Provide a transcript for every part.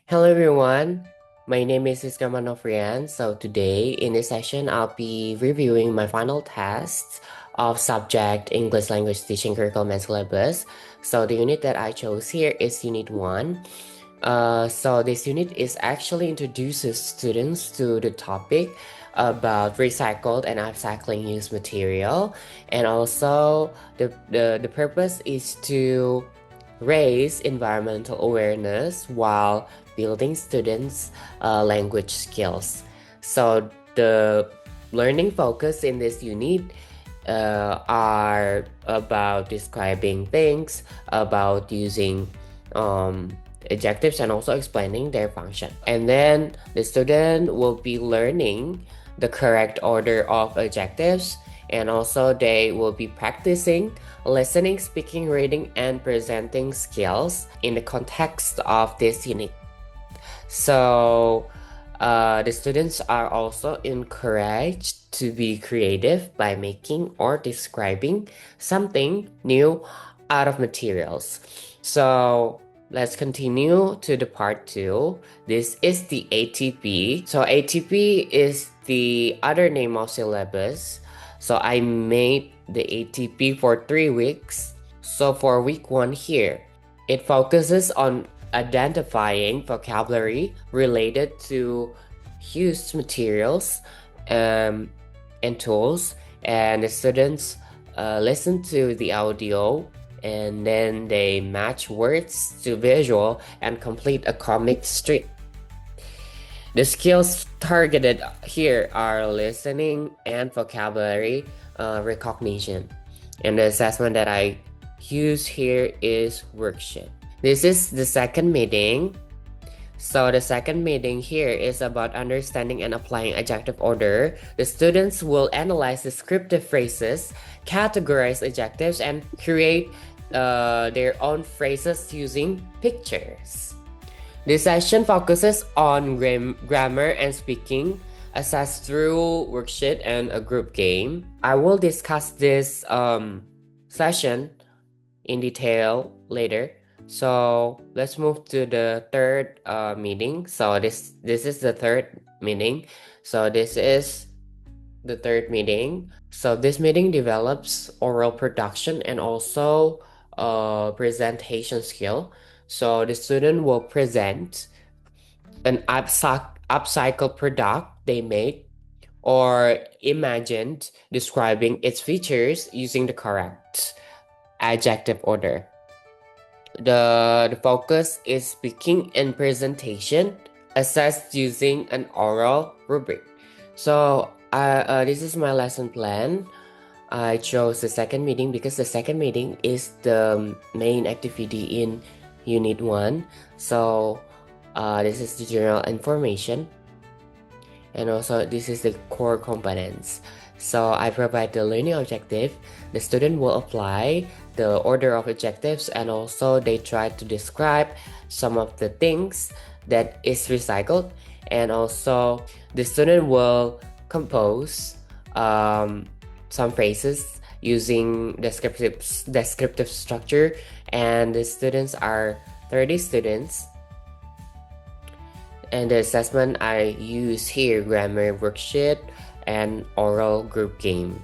Hello everyone, my name is Novrian. So today in this session, I'll be reviewing my final tests of subject English language teaching curriculum and syllabus. So the unit that I chose here is Unit 1. So this unit is actually introduces students to the topic about recycled and upcycling used material. And also the purpose is to raise environmental awareness while building students' language skills. So the learning focus in this unit are about describing things, about using adjectives and also explaining their function. And then the student will be learning the correct order of adjectives, and also they will be practicing listening, speaking, reading, and presenting skills in the context of this unit. So the students are also encouraged to be creative by making or describing something new out of materials. So let's continue to the part 2. This is the ATP. So ATP is the other name of syllabus. So I made the ATP for 3 weeks. So for week 1 here, it focuses on identifying vocabulary related to used materials and tools, and the students listen to the audio and then they match words to visual and complete a comic strip. The skills targeted here are listening and vocabulary recognition. And the assessment that I use here is worksheet. This is the second meeting. So the second meeting here is about understanding and applying adjective order. The students will analyze descriptive phrases, categorize adjectives, and create their own phrases using pictures. This session focuses on grammar and speaking, assessed through worksheet and a group game. I will discuss this session in detail later. So let's move to the third meeting. So this is the third meeting. So this is the third meeting. So this meeting develops oral production and also presentation skill. So the student will present an upcycled product they made or imagined, describing its features using the correct adjective order. The focus is speaking and presentation assessed using an oral rubric. So this is my lesson plan. I chose the second meeting because the second meeting is the main activity in Unit 1. So this is the general information. And also this is the core components. So I provide the learning objective. The student will apply the order of adjectives, and also they try to describe some of the things that is recycled, and also the student will compose some phrases using descriptive structure, and the students are 30 students. And the assessment I use here, grammar worksheet and oral group game.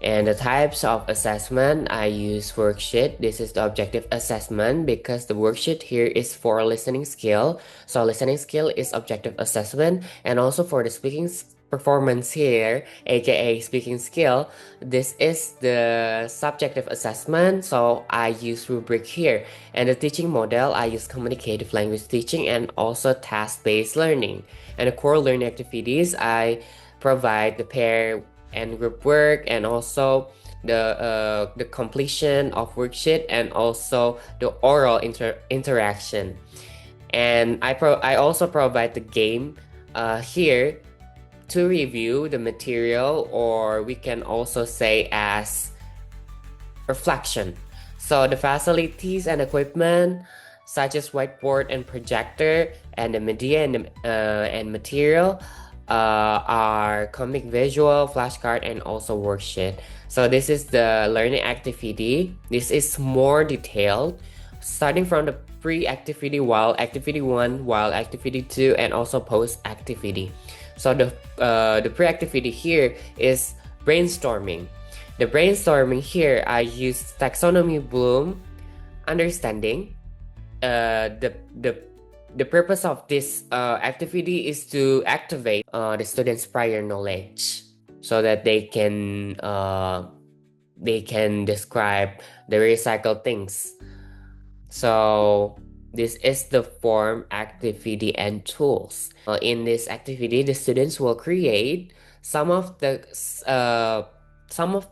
And the types of assessment I use worksheet. This is the objective assessment because the worksheet here is for listening skill. So listening skill is objective assessment, and also for the speaking performance here, aka speaking skill, this is the subjective assessment. So I use rubric here. And the teaching model, I use communicative language teaching and also task-based learning. And the core learning activities, I provide the pair and group work, and also the completion of worksheet, and also the oral interaction. And I also provide the game here to review the material, or we can also say as reflection. So the facilities and equipment such as whiteboard and projector and the media and material are comic visual, flashcard, and also worksheet. So this is the learning activity. This is more detailed, starting from the pre-activity, while activity 1, while activity 2, and also post-activity. So the pre-activity here is brainstorming. The brainstorming here, I use taxonomy Bloom understanding. The purpose of this activity is to activate the students' prior knowledge so that they can describe the recycled things. So this is the form, activity, and tools. In this activity, the students will create some of the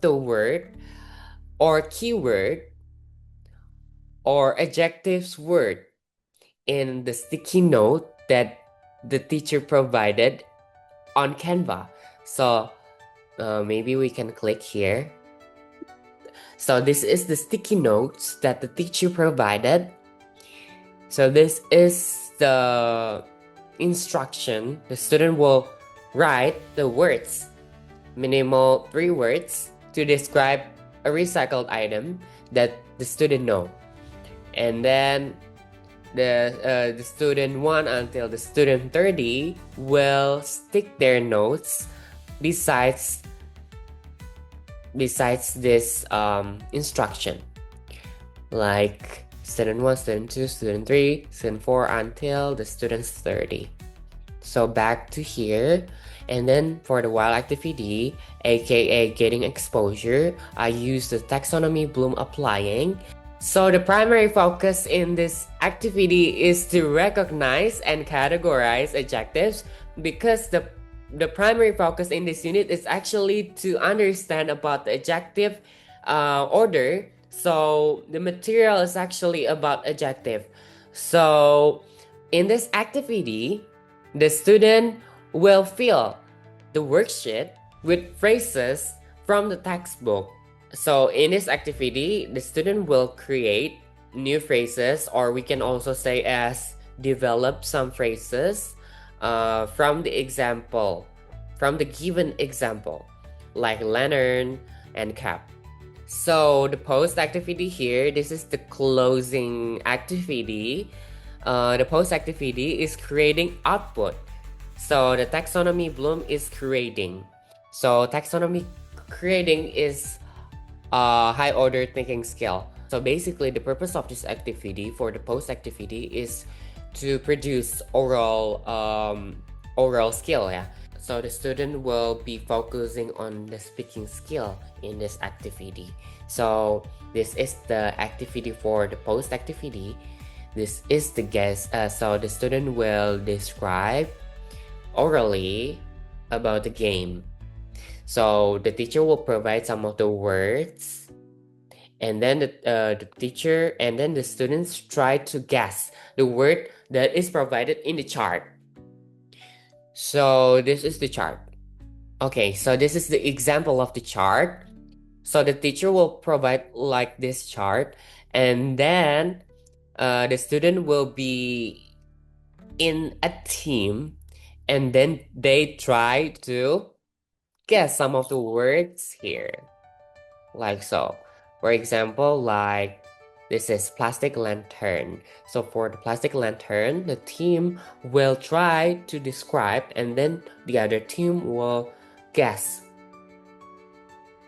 word or keyword or adjectives word in the sticky note that the teacher provided on Canva. So maybe we can click here. So this is the sticky notes that the teacher provided. So this is the instruction. The student will write the words, minimal 3 words, to describe a recycled item that the student know. And then the student 1 until the student 30 will stick their notes besides this instruction, like student 1, student 2, student 3, student 4 until the students 30. So back to here, and then for the while activity, aka getting exposure, I use the taxonomy Bloom applying. So the primary focus in this activity is to recognize and categorize adjectives, because the primary focus in this unit is actually to understand about the adjective order. So the material is actually about adjective. So in this activity, the student will fill the worksheet with phrases from the textbook. So in this activity, the student will create new phrases, or we can also say as develop some phrases from the given example, like lantern and cap. So the post activity here, this is the closing activity. The post activity is creating output. So the taxonomy Bloom is creating. So taxonomy creating is a high order thinking skill. So basically the purpose of this activity for the post activity is to produce oral skill. Yeah. So the student will be focusing on the speaking skill in this activity. So this is the activity for the post activity. This is the guest. So the student will describe orally about the game. So the teacher will provide some of the words, and then the teacher and then the students try to guess the word that is provided in the chart. So this is the chart. Okay, so this is the example of the chart. So the teacher will provide like this chart, and then the student will be in a team, and then they try to guess some of the words here, like so. For example, like this is plastic lantern. So for the plastic lantern, the team will try to describe, and then the other team will guess,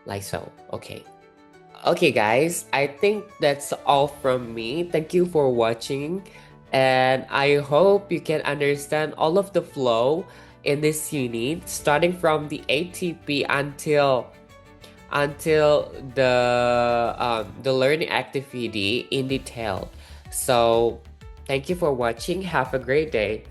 like so. Okay guys, I think that's all from me. Thank you for watching, and I hope you can understand all of the flow in this unit, starting from the ATP until the learning activity in detail. So thank you for watching. Have a great day.